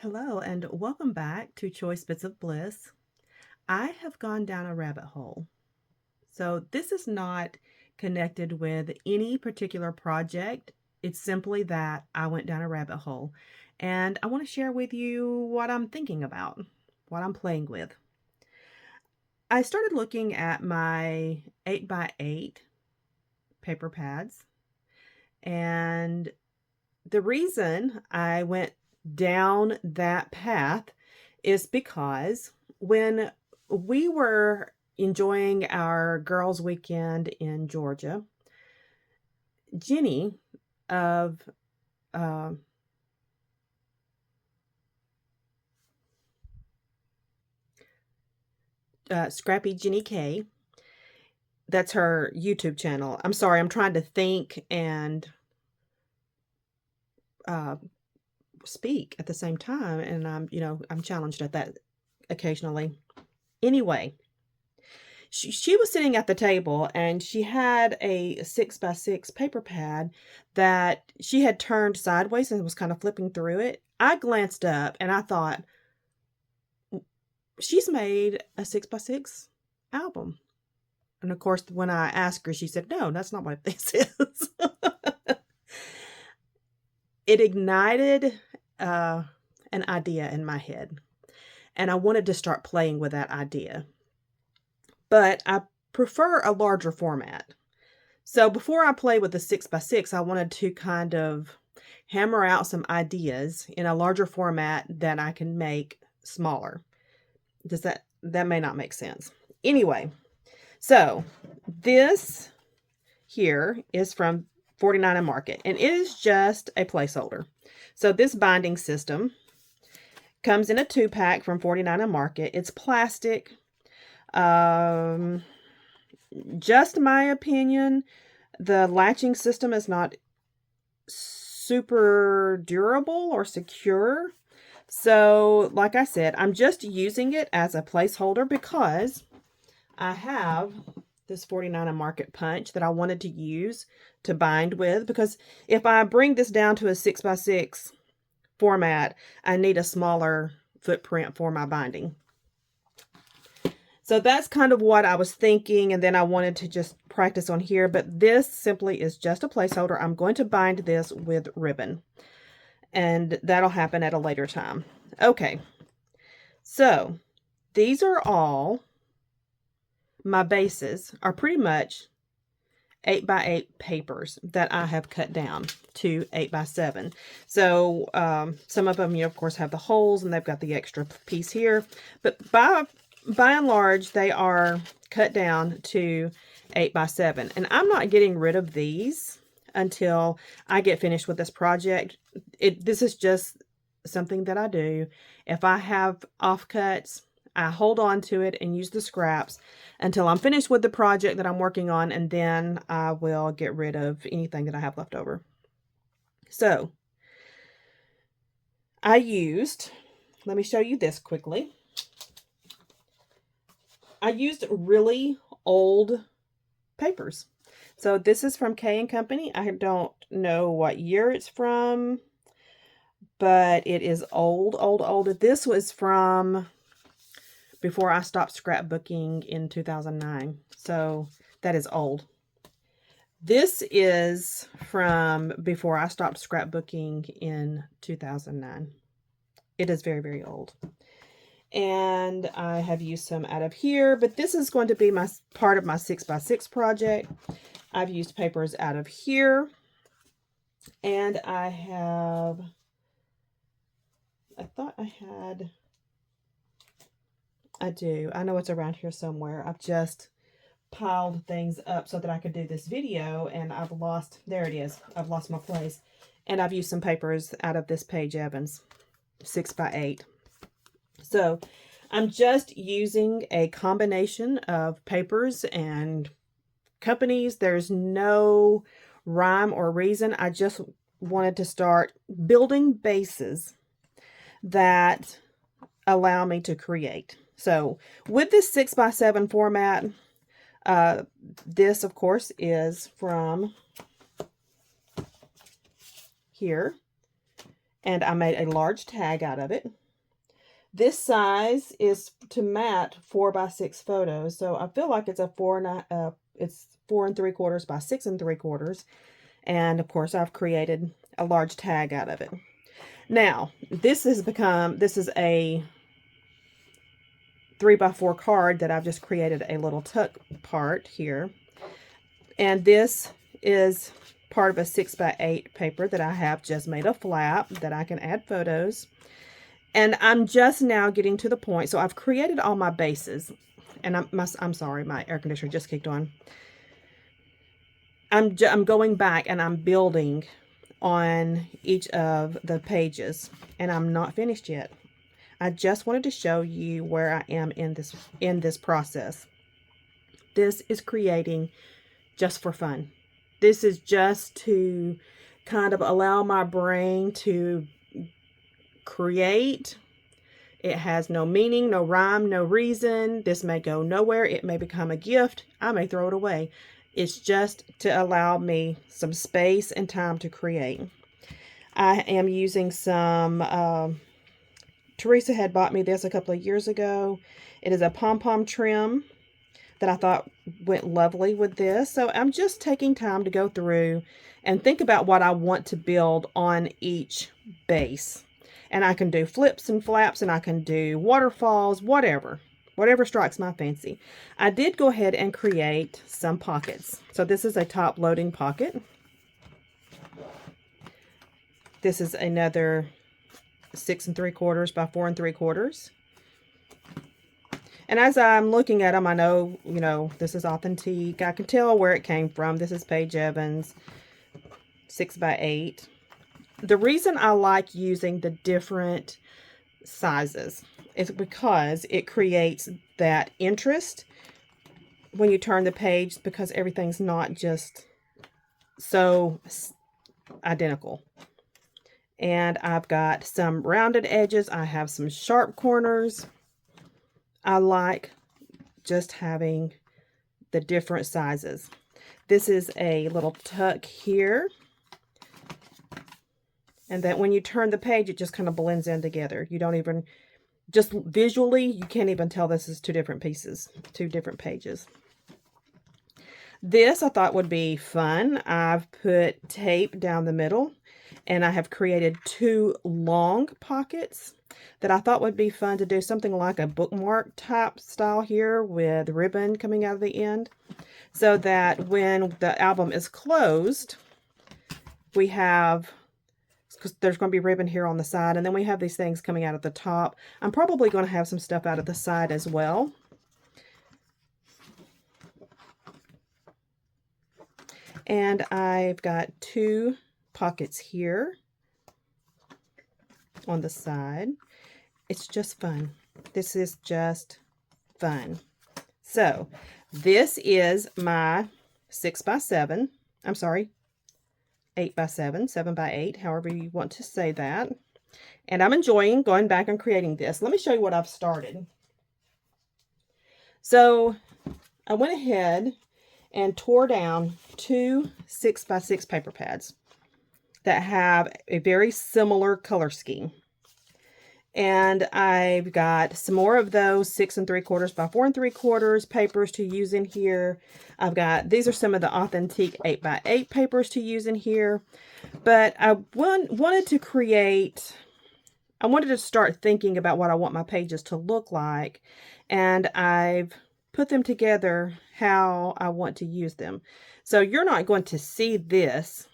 Hello and welcome back to Choice Bits of Bliss. I have gone down a rabbit hole. So this is not connected with any particular project. It's simply that I went down a rabbit hole and I want to share with you what I'm thinking about, what I'm playing with. I started looking at my 8x8 paper pads, and the reason I went down that path is because when we were enjoying our girls' weekend in Georgia, Jenny of uh, Scrappy Jenny K, that's her YouTube channel. I'm sorry, I'm trying to think and uh, speak at the same time, and I'm challenged at that occasionally. Anyway, she was sitting at the table and she had a 6x6 paper pad that she had turned sideways and was kind of flipping through it. I glanced up and I thought, she's made a 6x6 album. And of course, when I asked her, she said, no, that's not what this is. It ignited an idea in my head, and I wanted to start playing with that idea. But I prefer a larger format. So before I play with the 6x6, I wanted to kind of hammer out some ideas in a larger format that I can make smaller. That may not make sense. Anyway, so this here is from 49 and Market, and it is just a placeholder. So this binding system comes in a 2-pack from 49 and Market. It's plastic. Just my opinion, the latching system is not super durable or secure. So, like I said, I'm just using it as a placeholder because I have this 49 and Market punch that I wanted to use to bind with, because if I bring this down to a 6x6 format, I need a smaller footprint for my binding. So that's kind of what I was thinking, and then I wanted to just practice on here, but this simply is just a placeholder. I'm going to bind this with ribbon, and that'll happen at a later time. Okay, so these are all my bases, are pretty much 8x8 papers that I have cut down to 8x7. So some of them, of course, have the holes and they've got the extra piece here, but by and large, they are cut down to 8x7. And I'm not getting rid of these until I get finished with this project. This is just something that I do. If I have offcuts, I hold on to it and use the scraps until I'm finished with the project that I'm working on, and then I will get rid of anything that I have left over. So I used, let me show you this quickly. I used really old papers. So this is from K & Company. I don't know what year it's from, but it is old, old, old. This was from before I stopped scrapbooking in 2009. So that is old. This is from before I stopped scrapbooking in 2009. It is very, very old. And I have used some out of here, but this is going to be my part of my 6x6 project. I've used papers out of here, and I thought I had, I do. I know it's around here somewhere. I've just piled things up so that I could do this video, and I've lost, there it is. I've lost my place. And I've used some papers out of this Paige Evans 6x8. So I'm just using a combination of papers and companies. There's no rhyme or reason. I just wanted to start building bases that allow me to create. So with this 6x7 format, this of course is from here. and I made a large tag out of it. This size is to mat 4x6 photos, so I feel like it's it's 4 3/4 by 6 3/4, and of course I've created a large tag out of it. Now this is a 3x4 card that I've just created a little tuck part here, and this is part of a 6x8 paper that I have just made a flap that I can add photos. And I'm just now getting to the point. So I've created all my bases, and I'm sorry, my air conditioner just kicked on. I'm going back and I'm building on each of the pages, and I'm not finished yet. I just wanted to show you where I am in this process. This is creating just for fun. This is just to kind of allow my brain to create. It has no meaning, no rhyme, no reason. This may go nowhere. It may become a gift. I may throw it away. It's just to allow me some space and time to create. I am using some, Teresa had bought me this a couple of years ago. It is a pom-pom trim that I thought went lovely with this. So I'm just taking time to go through and think about what I want to build on each base. And I can do flips and flaps, and I can do waterfalls, whatever strikes my fancy. I did go ahead and create some pockets. So this is a top loading pocket. This is another 6 3/4 by 4 3/4. And as I'm looking at them, I know, this is authentic. I can tell where it came from. This is Paige Evans, 6x8. The reason I like using the different sizes is because it creates that interest when you turn the page, because everything's not just so identical. And I've got some rounded edges. I have some sharp corners. I like just having the different sizes. This is a little tuck here. And that when you turn the page, it just kind of blends in together. You don't even, just visually, you can't even tell this is two different pieces, two different pages. This I thought would be fun. I've put tape down the middle, and I have created 2 long pockets that I thought would be fun to do something like a bookmark type style here with ribbon coming out of the end, so that when the album is closed, we have, because there's going to be ribbon here on the side, and then we have these things coming out at the top. I'm probably going to have some stuff out of the side as well. And I've got 2 pockets here on the side. It's just fun. This is just fun. So this is my 6x7. I'm sorry, 8x7, 7x8, however you want to say that. And I'm enjoying going back and creating this. Let me show you what I've started. So I went ahead and tore down 2 6x6 paper pads that have a very similar color scheme. And I've got some more of those 6 3/4 by 4 3/4 papers to use in here. These are some of the authentic 8x8 papers to use in here. But I wanted to start thinking about what I want my pages to look like. And I've put them together how I want to use them. So you're not going to see this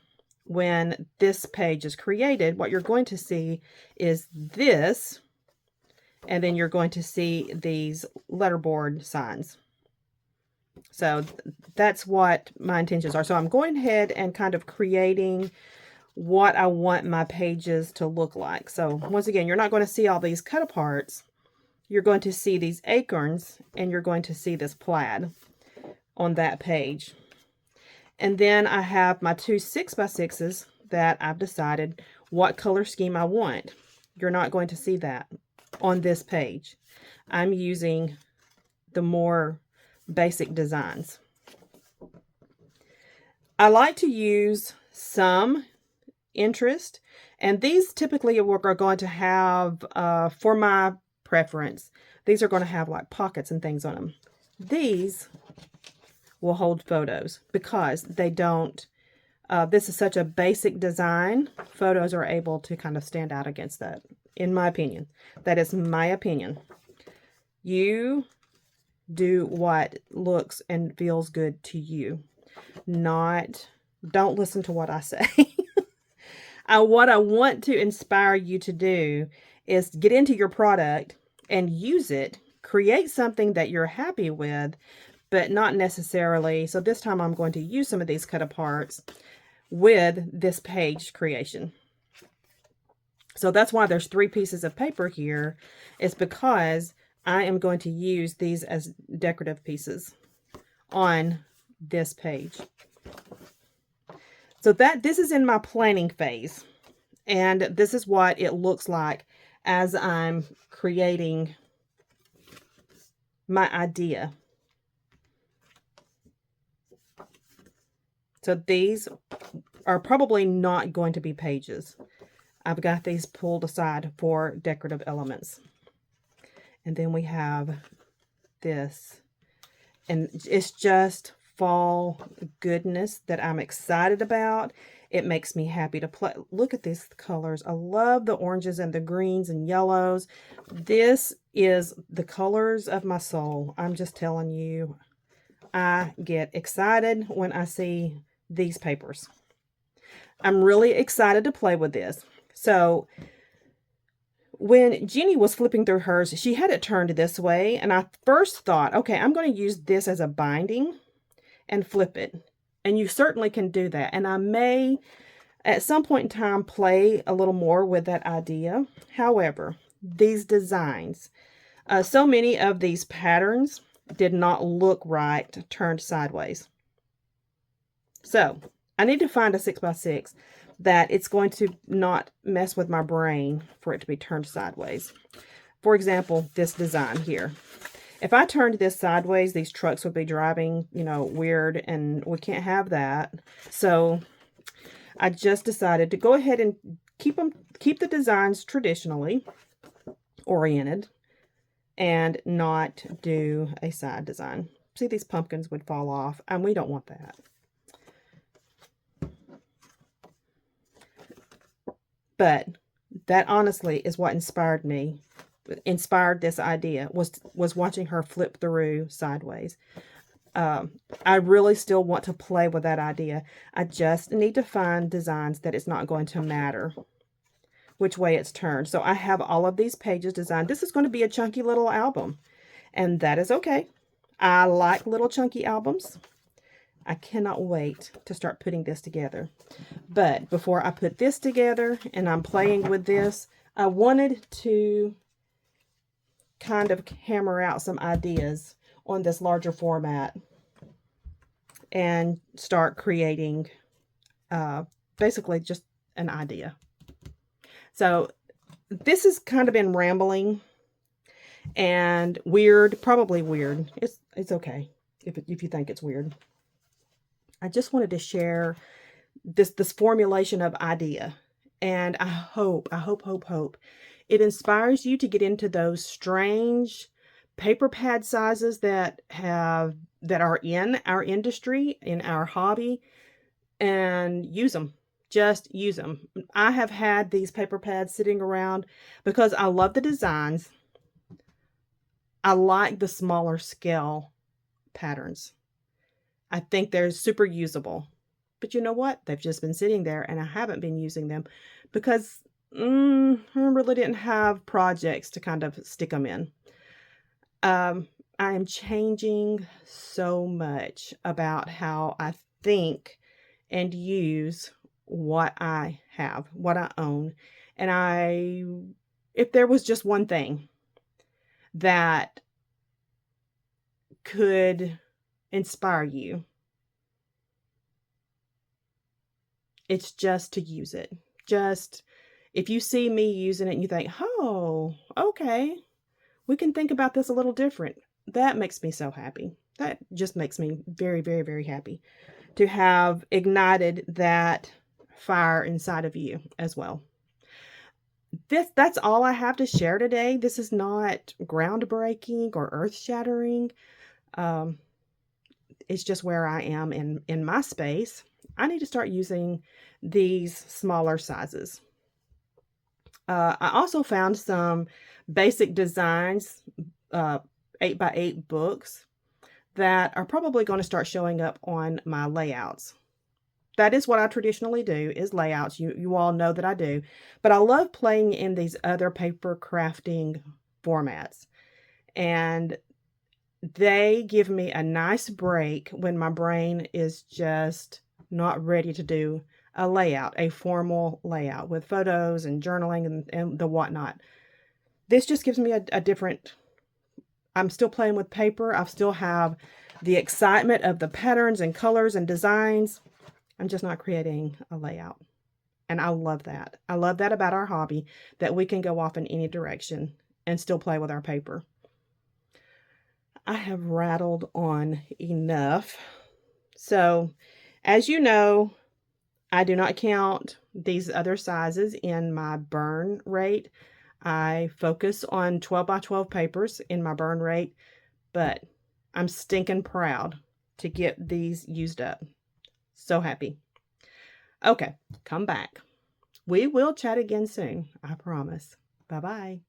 when this page is created. What you're going to see is this, and then you're going to see these letterboard signs. So that's what my intentions are. So I'm going ahead and kind of creating what I want my pages to look like. So once again, you're not going to see all these cut aparts. You're going to see these acorns, and you're going to see this plaid on that page. And then I have my 2 6x6s that I've decided what color scheme I want. You're not going to see that on this page. I'm using the more basic designs. I like to use some interest And these typically are going to have, for my preference, these are going to have like pockets and things on them. These will hold photos because they don't, this is such a basic design. Photos are able to kind of stand out against that, in my opinion. That is my opinion. You do what looks and feels good to you. Don't listen to what I say. What I want to inspire you to do is get into your product and use it. Create something that you're happy with, but not necessarily. So this time I'm going to use some of these cut aparts with this page creation. So that's why there's 3 pieces of paper here. It's because I am going to use these as decorative pieces on this page. So this is in my planning phase, and this is what it looks like as I'm creating my idea. So these are probably not going to be pages. I've got these pulled aside for decorative elements. And then we have this, and it's just fall goodness that I'm excited about. It makes me happy to play. Look at these colors. I love the oranges and the greens and yellows. This is the colors of my soul. I'm just telling you, I get excited when I see these papers. I'm really excited to play with this. So when Jeannie was flipping through hers, she had it turned this way, and I first thought, okay, I'm going to use this as a binding and flip it. And you certainly can do that. And I may, at some point in time, play a little more with that idea. However, these designs, so many of these patterns did not look right turned sideways. So I need to find a 6x6 that it's going to not mess with my brain for it to be turned sideways. For example, this design here. If I turned this sideways, these trucks would be driving, weird, and we can't have that. So I just decided to go ahead and keep the designs traditionally oriented and not do a side design. See, these pumpkins would fall off, and we don't want that. But that honestly is what inspired this idea, was watching her flip through sideways. I really still want to play with that idea. I just need to find designs that it's not going to matter which way it's turned. So I have all of these pages designed. This is going to be a chunky little album, and that is okay. I like little chunky albums. I cannot wait to start putting this together. But before I put this together and I'm playing with this, I wanted to kind of hammer out some ideas on this larger format and start creating basically just an idea. So this has kind of been rambling and weird, probably weird. It's okay if you think it's weird. I just wanted to share this formulation of idea, and I hope it inspires you to get into those strange paper pad sizes that are in our industry, in our hobby, and use them. Just use them. I have had these paper pads sitting around because I love the designs. I like the smaller scale patterns. I think they're super usable. But you know what? They've just been sitting there, and I haven't been using them because I really didn't have projects to kind of stick them in. I am changing so much about how I think and use what I have, what I own. And if there was just one thing that could inspire you, it's just to use it. Just if you see me using it and you think, oh, okay, we can think about this a little different. That makes me so happy. That just makes me very, very, very happy to have ignited that fire inside of you as well. that's all I have to share today. This is not groundbreaking or earth-shattering. Um, it's just where I am in my space. I need to start using these smaller sizes. I also found some basic designs, 8x8 books that are probably going to start showing up on my layouts. That is what I traditionally do, is layouts. You all know that I do. But I love playing in these other paper crafting formats. And they give me a nice break when my brain is just not ready to do a layout, a formal layout with photos and journaling and the whatnot. This just gives me a different, I'm still playing with paper. I still have the excitement of the patterns and colors and designs. I'm just not creating a layout. And I love that. I love that about our hobby, that we can go off in any direction and still play with our paper. I have rattled on enough. So, as you know, I do not count these other sizes in my burn rate. I focus on 12 by 12 papers in my burn rate, but I'm stinking proud to get these used up. So happy. Okay, come back. We will chat again soon, I promise. Bye-bye.